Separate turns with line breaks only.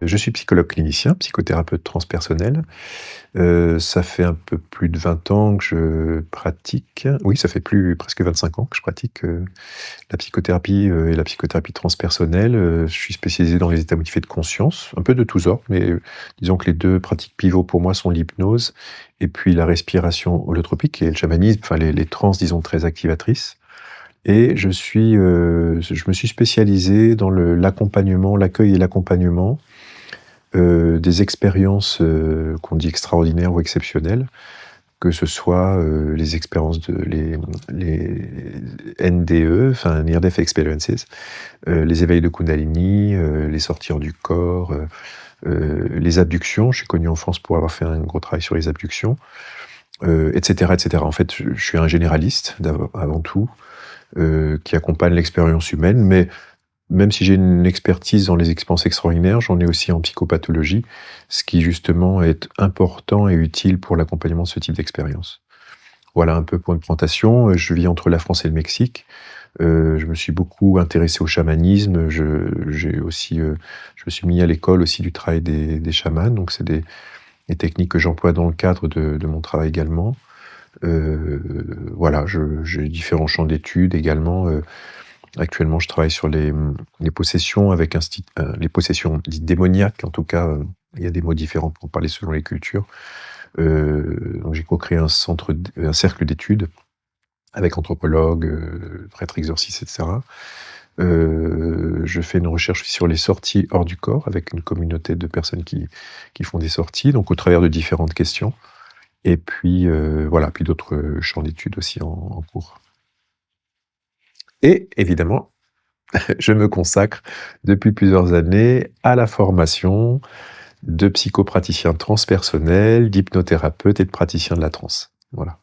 Je suis psychologue clinicien, psychothérapeute transpersonnel. Ça fait un peu plus de 20 ans que je pratique, oui, ça fait presque 25 ans que je pratique, la psychothérapie, et la psychothérapie transpersonnelle. Je suis spécialisé dans les états modifiés de conscience, un peu de tous ordres, mais disons que les 2 pratiques pivots pour moi sont l'hypnose et puis la respiration holotropique et le chamanisme, enfin les trans, disons, très activatrices. Et je me suis spécialisé dans l'accompagnement, l'accueil et l'accompagnement, des expériences, qu'on dit extraordinaires ou exceptionnelles, que ce soit, les expériences les NDE, enfin Near Death Experiences, les éveils de Kundalini, les sorties hors du corps, les abductions. Je suis connu en France pour avoir fait un gros travail sur les abductions, et cetera, et cetera. En fait, je suis un généraliste avant tout, qui accompagne l'expérience humaine, mais même si j'ai une expertise dans les expériences extraordinaires, j'en ai aussi en psychopathologie, ce qui justement est important et utile pour l'accompagnement de ce type d'expérience. Voilà un peu pour une présentation. Je vis entre la France et le Mexique. Je me suis beaucoup intéressé au chamanisme. J'ai aussi, je me suis mis à l'école aussi du travail des chamans, donc c'est des techniques que j'emploie dans le cadre de mon travail également. Voilà, j'ai différents champs d'études également. Actuellement, je travaille sur les possessions avec les possessions dites démoniaques. En tout cas, il y a des mots différents pour en parler selon les cultures. Donc j'ai co-créé un cercle d'études avec anthropologues, prêtres exorcistes, et cetera. Je fais une recherche sur les sorties hors du corps avec une communauté de personnes qui font des sorties, donc au travers de différentes questions. Et puis, voilà, puis d'autres champs d'études aussi en cours. Et évidemment, je me consacre depuis plusieurs années à la formation de psychopraticiens transpersonnels, d'hypnothérapeutes et de praticiens de la transe. Voilà.